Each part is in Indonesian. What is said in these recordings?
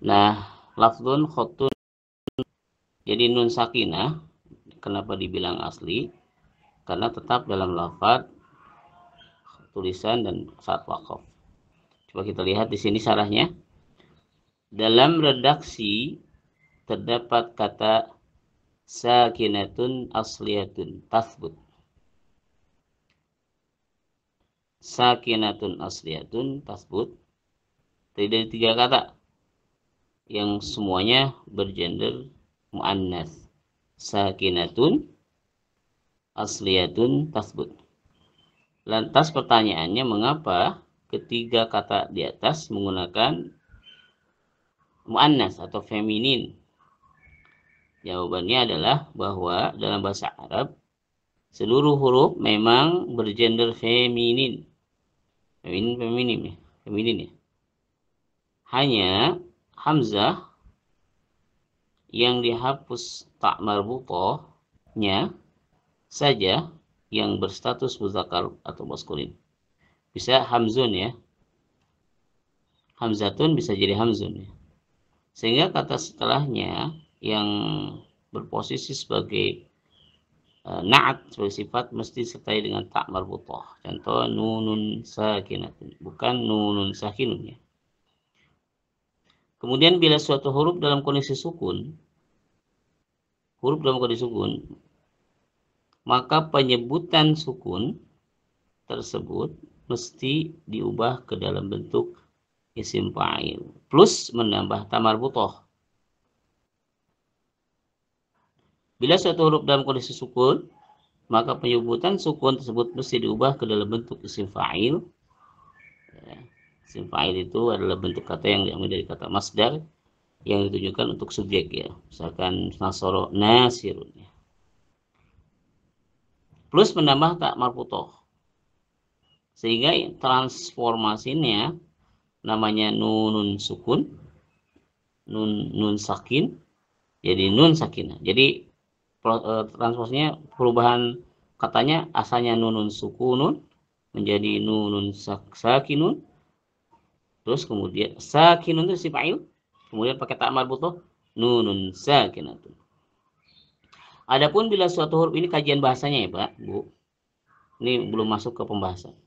Nah, lafdun khotun, jadi nun sakinah, kenapa dibilang asli? Karena tetap dalam lafaz, tulisan, dan saat wakaf. Coba kita lihat di sini syarahnya. Dalam redaksi terdapat kata sakinatun asliyatun tasbut. Sakinatun asliyatun tasbut. Dari 3 kata yang semuanya bergender muannas. Sakinatun asliyatun tasbut. Lantas pertanyaannya, mengapa ketiga kata di atas menggunakan muannas atau feminin? Jawabannya adalah bahwa dalam bahasa Arab seluruh huruf memang bergender feminin. Feminin ya. Hanya hamzah yang dihapus tak marbutohnya saja yang berstatus muzakkar atau maskulin. Bisa hamzun ya. Hamzatun bisa jadi hamzun ya. Sehingga kata setelahnya yang berposisi sebagai na'at, sebagai sifat, mesti disertai dengan tak marbutoh. Contoh nunun sakinatun, bukan nunun sakinun ya. Kemudian bila suatu huruf dalam kondisi sukun, maka penyebutan sukun tersebut mesti diubah ke dalam bentuk isim fa'il plus menambah tamarbutoh. Bila suatu huruf dalam kondisi sukun, maka penyebutan sukun tersebut mesti diubah ke dalam bentuk isim fa'il. Isim fa'il itu adalah bentuk kata yang diambil dari kata masdar yang ditujukan untuk subjek ya. Misalkan nasoro nasirun ya. Plus menambah tak marfutoh. Sehingga transformasinya namanya nunun sukun, nun sakin, jadi nun sakinah. Jadi transformasinya, perubahan katanya, asalnya nunun sukunun menjadi nunun sakinun, terus kemudian sakinun itu si fa'il, kemudian pakai tak marbutoh nunun sakinatun. Adapun bila suatu huruf, ini kajian bahasanya ya Pak, Bu. Ini belum masuk ke pembahasan.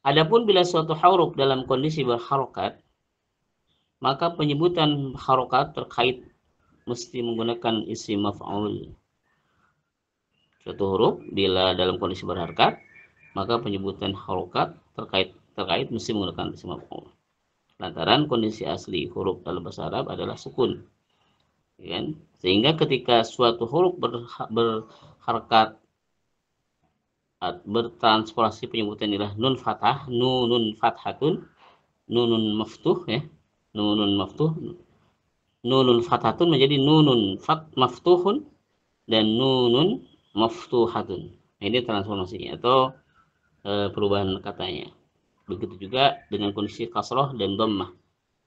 Adapun bila suatu huruf dalam kondisi berharokat, maka penyebutan harokat terkait mesti menggunakan isim maf'ul. Suatu huruf bila dalam kondisi berharokat, maka penyebutan harokat terkait mesti menggunakan isim maf'ul. Lantaran kondisi asli huruf dalam bahasa Arab adalah sukun. Kan? Sehingga ketika suatu huruf berharakat, bertransformasi, penyebutan adalah nun fathah, nunun fathatun, nunun maftuh ya, nunun maftuh, nunun fathatun menjadi nunun maftuhun dan nunun maftuhatun. Ini transformasinya atau perubahan katanya. Begitu juga dengan kondisi kasroh dan dhammah,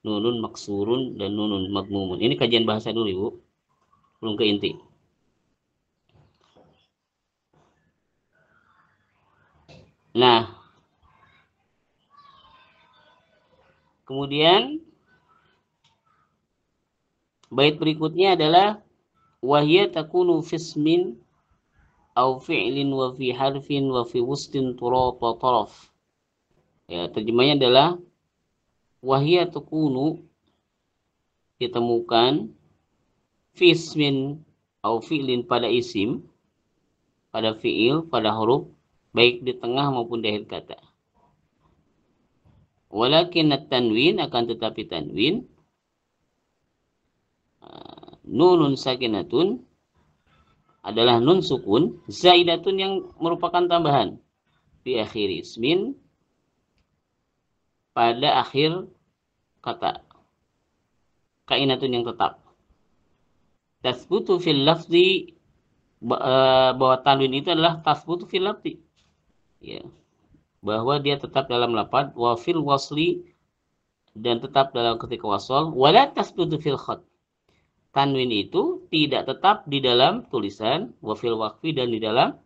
nunun maksurun dan nunun madmumun. Ini kajian bahasa dulu Ibu, belum ke inti. Nah, kemudian bait berikutnya adalah wahya takunu fismin au fi'lin wa fi harfin wa fi wustin turaf wa taraf. Ya, terjemahnya adalah wahya takunu ditemukan fismin au fi'lin pada isim, pada fi'il, pada huruf, baik di tengah maupun di akhir kata. Walakin at-tanwin, akan tetapi tanwin, nunun sakinatun adalah nun sukun zaidatun yang merupakan tambahan di akhir ismin, pada akhir kata, kainatun yang tetap. Tasbutu fil lafzi, bahwa tanwin itu adalah tasbutu fil lafzi ya, bahwa dia tetap dalam lafaz, wa fil wasli, dan tetap dalam ketika wasol, wala tasbutu fil khat, tanwin itu tidak tetap di dalam tulisan, wa fil waqfi, dan di dalam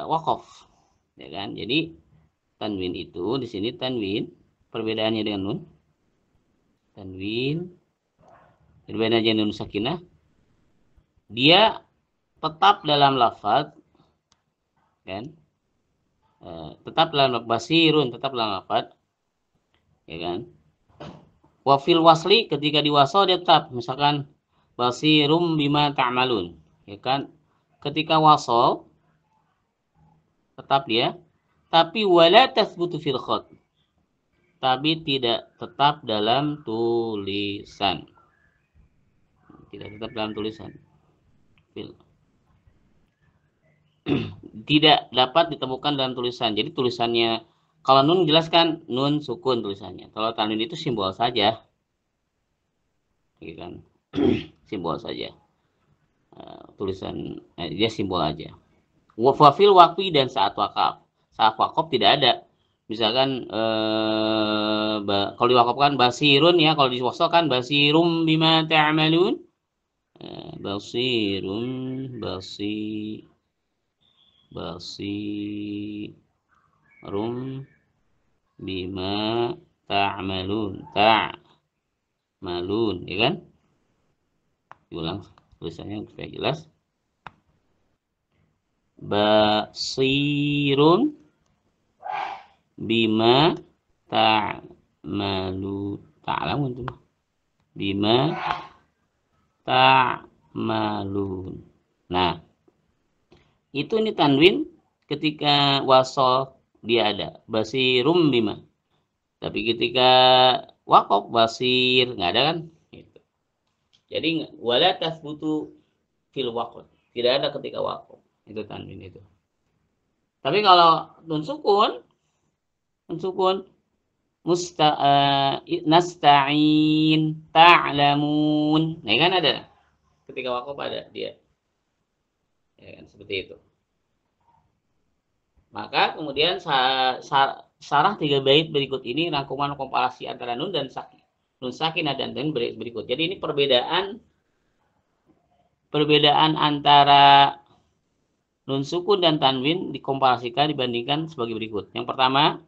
waqaf ya kan. Jadi tanwin itu di sini, tanwin perbedaannya dengan nun, Tanwin. Berbeda aja nun sakinah. Dia tetap dalam lafaz, kan? Tetap dalam basirun, tetap dalam lafaz, ya kan? Wafil wasli, ketika diwasal dia tetap, misalkan basirum bima ta'malun, ya kan? Ketika wasal tetap dia, tapi wala tathbutu fil khat, tapi tidak tetap dalam tulisan, tidak tetap dalam tulisan. Tidak dapat ditemukan dalam tulisan. Jadi tulisannya, kalau nun jelaskan nun sukun tulisannya. Kalau tanwin itu simbol saja, gitu kan? Simbol saja. Tulisan dia simbol aja. Wafil waktu dan saat wakaf. Saat wakaf tidak ada. Misalkan kalau diwakafkan basirun, ya, kalau diwasalkan basirum bima ta'malun. Basirun basirum bima ta'malun, ta'malun, ya kan? Diulang tulisannya supaya jelas. Basirun bima ta'malu, ta'lamun tuh, bima ta'malun. Nah, itu ini tanwin ketika wasol dia ada basirum bima, tapi ketika wakaf basir nggak ada, kan? Gitu. Jadi wala tathbutu fil waqf, tidak ada ketika wakaf, itu tanwin itu. Tapi kalau nun sukun nasta'in ta'lamun, nah kan ada ketika wakaf, ada dia, ya kan, seperti itu. Maka kemudian sarah 3 bait berikut ini rangkuman komparasi antara nun dan nun sakinah dan tanwin berikut. Jadi ini perbedaan antara nun sukun dan tanwin dikomparasikan, dibandingkan sebagai berikut. Yang pertama,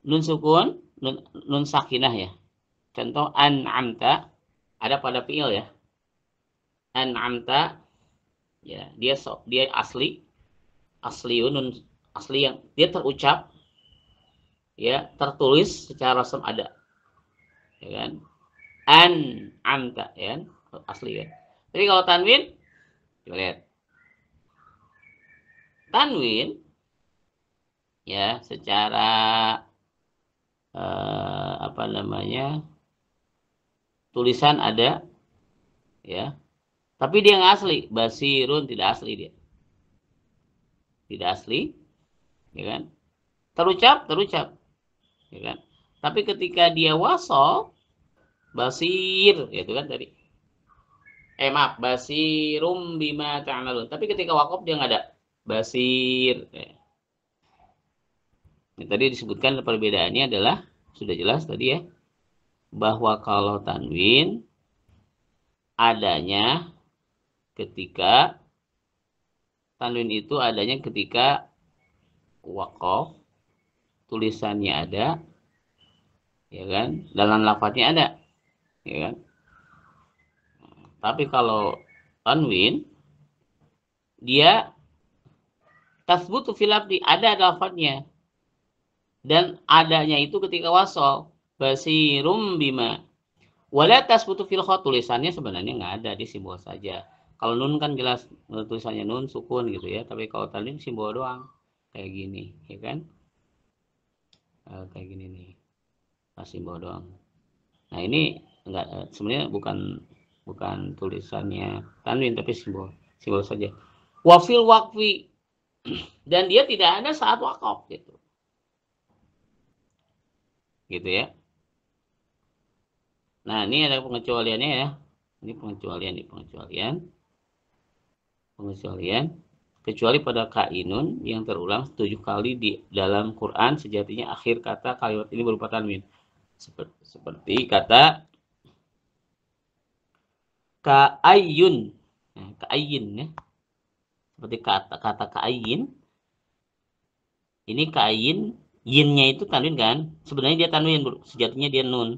nun sukun, nun sakinah, ya. Contoh an'amta ada pada fi'il, ya. An'amta, ya, dia asli nun asli yang dia terucap, ya, tertulis secara rasam ada, ya kan? An'amta, ya, asli, ya. Tapi kalau tanwin, coba lihat. Tanwin, ya, secara apa namanya, tulisan ada, ya, tapi dia nggak asli. Basirun tidak asli, dia tidak asli, ya kan? Terucap, ya kan? Tapi ketika dia wasol, basir, ya, itu kan tadi. Maaf, basirum bima ta'malun. Tapi ketika wakaf dia nggak ada basir. Nah, tadi disebutkan perbedaannya adalah sudah jelas tadi, ya, bahwa kalau tanwin adanya ketika tanwin itu adanya ketika wakaf, tulisannya ada, ya kan, dalam lafadznya ada, ya kan. Tapi kalau tanwin dia tasbutu fil lafzi, ada lafadznya, dan adanya itu ketika wasol, basirum bima. Wala tasbutu fil khat, tulisannya sebenarnya nggak ada, di simbol saja. Kalau nun kan jelas tulisannya nun sukun, gitu, ya. Tapi kalau tanwin simbol doang, kayak gini, ya kan? Kayak gini nih, simbol doang. Nah, ini enggak, sebenarnya bukan tulisannya tanwin, tapi simbol saja. Wafil wakfi, dan dia tidak ada saat wakaf, gitu ya. Nah, ini ada pengecualiannya, ya. Ini pengecualian kecuali pada kainun yang terulang 7 kali di dalam Quran, sejatinya akhir kata kalimat ini berupa tanwin. Seperti kata ka'ayyun. Nah, ka'ayyin, ya. Seperti kata ka'ayyin. Ini ka'ayyin, yinnya itu tanwin, kan? Sebenarnya dia tanwin, sejatinya dia nun.